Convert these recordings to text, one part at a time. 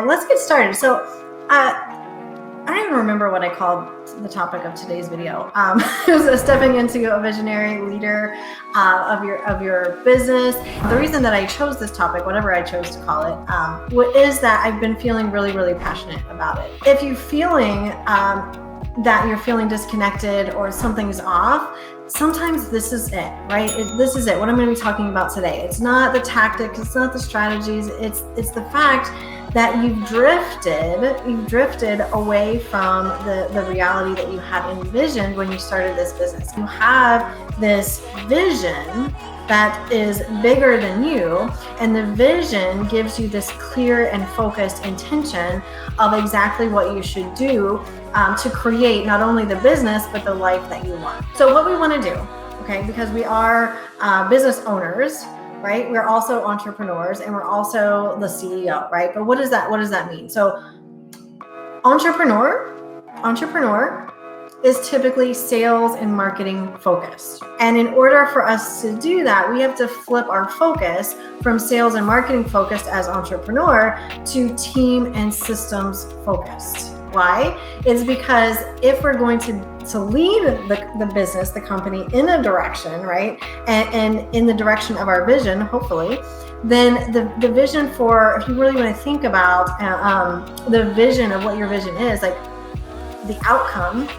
Let's get started. So I don't even remember what I called the topic of today's video. It was stepping into a visionary leader of your business. The reason that I chose this topic, whatever I chose to call it, is that I've been feeling really passionate about it. If you're feeling that you're feeling disconnected or something's off, sometimes this is it, right? This is it. What I'm going to be talking about today. It's not the tactics, it's not the strategies, it's the fact that you've drifted away from the reality that you had envisioned when you started this business. You have this vision that is bigger than you, and the vision gives you this clear and focused intention of exactly what you should do to create not only the business but the life that you want. So what we want to do, okay, because we are business owners, right? We're also entrepreneurs, and we're also the CEO, right? But what does that mean? So entrepreneur is typically sales and marketing focused. And in order for us to do that, we have to flip our focus from sales and marketing focused as entrepreneur to team and systems focused. Why? It's because if we're going to lead the business, the company in a direction, right? And in the direction of our vision, hopefully, then the vision for, if you really want to think about the vision of what your vision is, like the outcome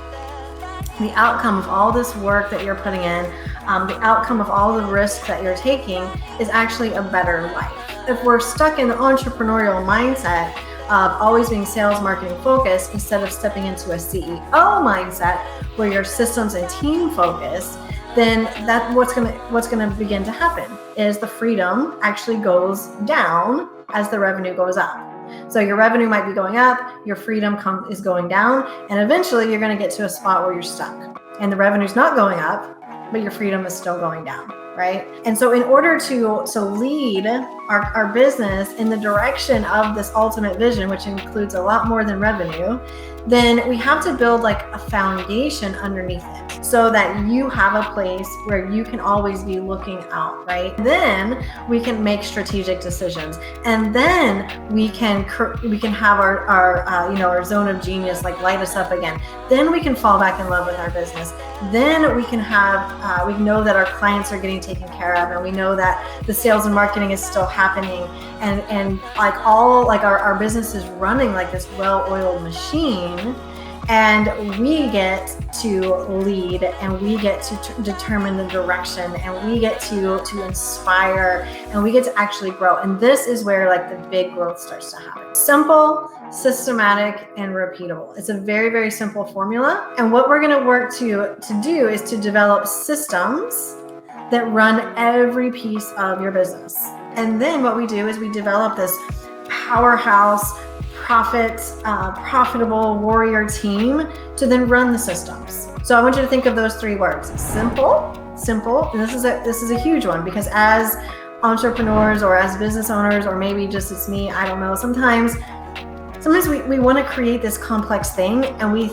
of all this work that you're putting in, the outcome of all the risks that you're taking is actually a better life. If we're stuck in the entrepreneurial mindset of always being sales marketing focused instead of stepping into a CEO mindset where you're systems and team focused, then that what's gonna begin to happen is the freedom actually goes down as the revenue goes up. So your revenue might be going up, your freedom is going down, and eventually you're going to get to a spot where you're stuck and the revenue's not going up, but your freedom is still going down, right? And so in order to lead our business in the direction of this ultimate vision, which includes a lot more than revenue, then we have to build like a foundation underneath it so that you have a place where you can always be looking out, right? Then we can make strategic decisions, and then we can have our zone of genius like light us up again. Then we can fall back in love with our business. Then we can have we know that our clients are getting taken care of, and we know that the sales and marketing is still happening, and our business is running like this well-oiled machine. And we get to lead, and we get to determine the direction, and we get to inspire, and we get to actually grow. And this is where like the big growth starts to happen. Simple, systematic, and repeatable. It's a very simple formula. And what we're going to work to do is to develop systems that run every piece of your business. And then what we do is we develop this powerhouse, profitable warrior team to then run the systems. So I want you to think of those three words: simple, and this is a huge one, because as entrepreneurs or as business owners, or maybe just it's me, I don't know, sometimes we want to create this complex thing, and we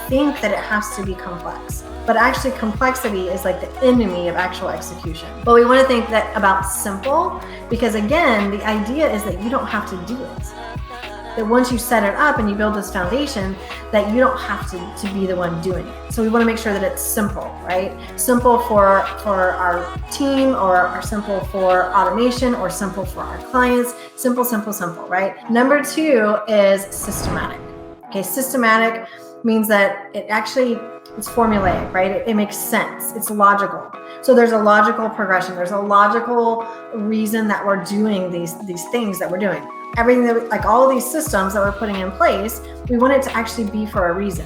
think that it has to be complex. But actually complexity is like the enemy of actual execution. But we want to think about simple, because again, the idea is that you don't have to do it. That once you set it up and you build this foundation, that you don't have to be the one doing it. So we want to make sure that it's simple, right? Simple for our team, or simple for automation, or simple for our clients. Simple, right? Number 2 is systematic. Okay, systematic means that it's formulaic, right? It makes sense. It's logical. So there's a logical progression. There's a logical reason that we're doing these things that we're doing. Everything that like all of these systems that we're putting in place, we want it to actually be for a reason.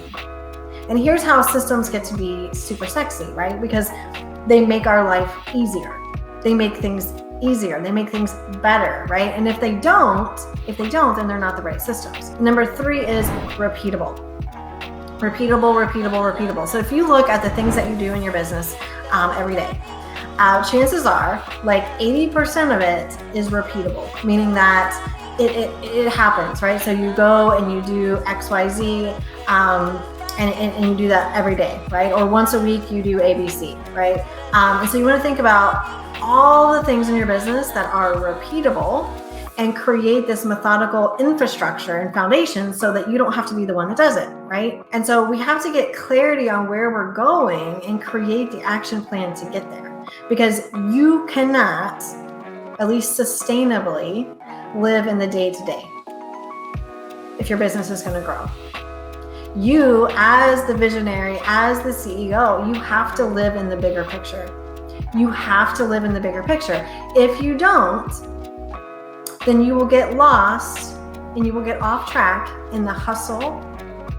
And here's how systems get to be super sexy, right? Because they make our life easier. They make things easier. They make things better, right? And if they don't, then they're not the right systems. Number 3 is repeatable. Repeatable. So if you look at the things that you do in your business every day, chances are like 80% of it is repeatable, meaning that it happens, right? So you go and you do XYZ, and you do that every day, right? Or once a week you do ABC, right? And so you want to think about all the things in your business that are repeatable, and create this methodical infrastructure and foundation so that you don't have to be the one that does it, right? And so we have to get clarity on where we're going and create the action plan to get there, because you cannot, at least sustainably, live in the day-to-day if your business is going to grow. You, as the visionary, as the CEO, you have to live in the bigger picture. You have to live in the bigger picture. If you don't, then you will get lost and you will get off track in the hustle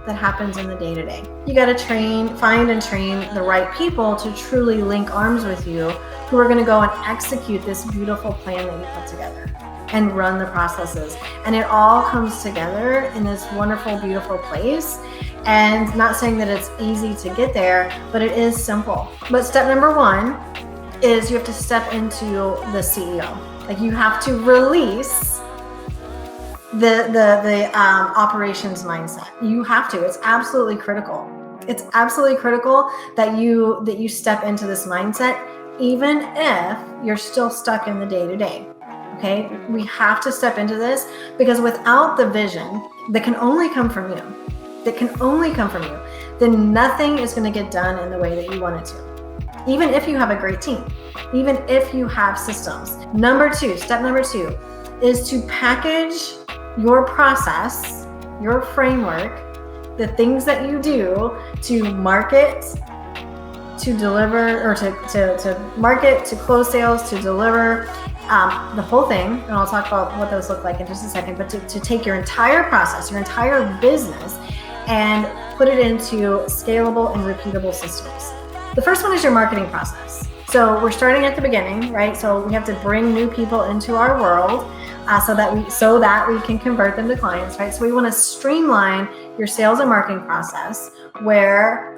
that happens in the day-to-day. You got to find and train the right people to truly link arms with you, who are going to go and execute this beautiful plan that you put together and run the processes. And it all comes together in this wonderful, beautiful place. And not saying that it's easy to get there, but it is simple. But step number one is you have to step into the CEO. Like, you have to release the operations mindset. You have to. It's absolutely critical. It's absolutely critical that you step into this mindset, even if you're still stuck in the day-to-day. Okay, we have to step into this, because without the vision that can only come from you, then nothing is going to get done in the way that you want it to. Even if you have a great team, even if you have systems. Step number two is to package your process, your framework, the things that you do to market, to deliver, or to market, to close sales, to deliver, the whole thing. And I'll talk about what those look like in just a second, but to take your entire process, your entire business, and put it into scalable and repeatable systems. The first one is your marketing process. So we're starting at the beginning, right? So we have to bring new people into our world so that we can convert them to clients, right? So we want to streamline your sales and marketing process, where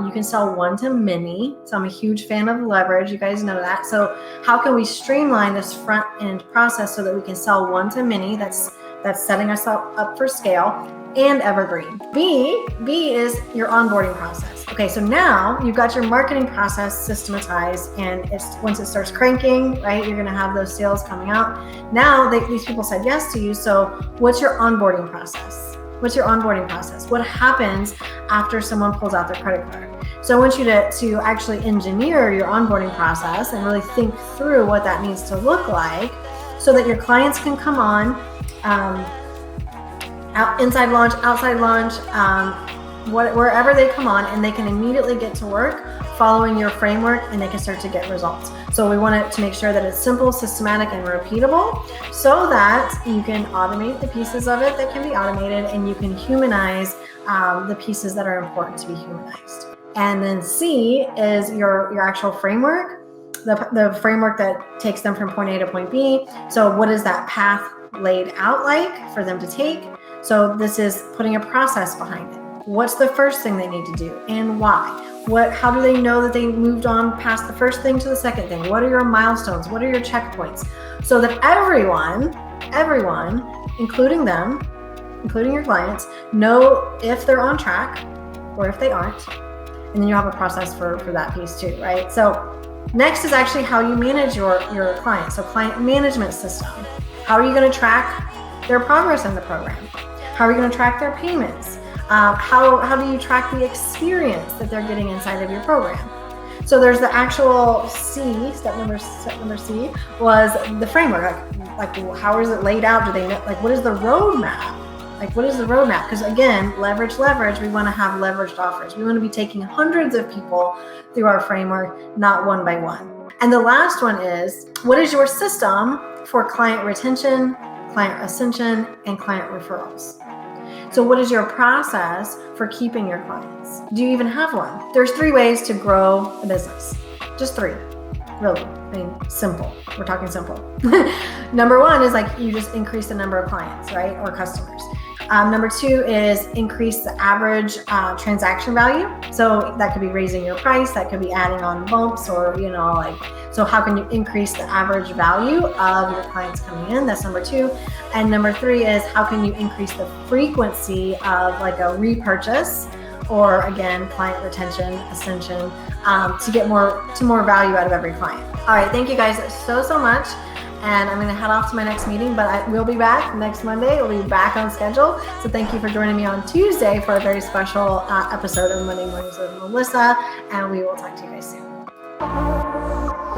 you can sell one to many. So I'm a huge fan of leverage. You guys know that. So how can we streamline this front end process so that we can sell one to many? That's setting us up for scale and evergreen. B is your onboarding process. Okay, so now you've got your marketing process systematized, and once it starts cranking, right, you're gonna have those sales coming out. Now these people said yes to you, so what's your onboarding process? What's your onboarding process? What happens after someone pulls out their credit card? So I want you to actually engineer your onboarding process and really think through what that needs to look like, so that your clients can come on, inside launch, outside launch, wherever they come on, and they can immediately get to work following your framework, and they can start to get results. So we want it to make sure that it's simple, systematic, and repeatable, so that you can automate the pieces of it that can be automated, and you can humanize the pieces that are important to be humanized. And then C is your actual framework, the framework that takes them from point A to point B. So what is that path laid out like for them to take? So this is putting a process behind it. What's the first thing they need to do, and why? How do they know that they moved on past the first thing to the second thing? What are your milestones? What are your checkpoints? So that everyone, including them, including your clients, know if they're on track or if they aren't. And then you have a process for that piece too, right? So next is actually how you manage your clients. So client management system. How are you going to track their progress in the program? How are you going to track their payments? How do you track the experience that they're getting inside of your program? So there's the actual C, step number C was the framework. Like how is it laid out? Do they know, like, what is the roadmap? Like, what is the roadmap? Because again, leverage, we want to have leveraged offers. We want to be taking hundreds of people through our framework, not one by one. And the last one is, what is your system for client retention, client ascension, and client referrals? So what is your process for keeping your clients? Do you even have one? There's 3 ways to grow a business. Just 3, really. I mean, simple. We're talking simple. Number 1 is like you just increase the number of clients, right? Or customers. Number 2 is increase the average transaction value. So that could be raising your price, that could be adding on bumps, or, so how can you increase the average value of your clients coming in? That's number 2. And number 3 is how can you increase the frequency of like a repurchase, or again, client retention, ascension, to get more value out of every client. All right, thank you guys so much. and I'm going to head off to my next meeting, but we'll be back next Monday. We'll be back on schedule. So thank you for joining me on Tuesday for a very special episode of Monday Mornings with Melissa, and we will talk to you guys soon.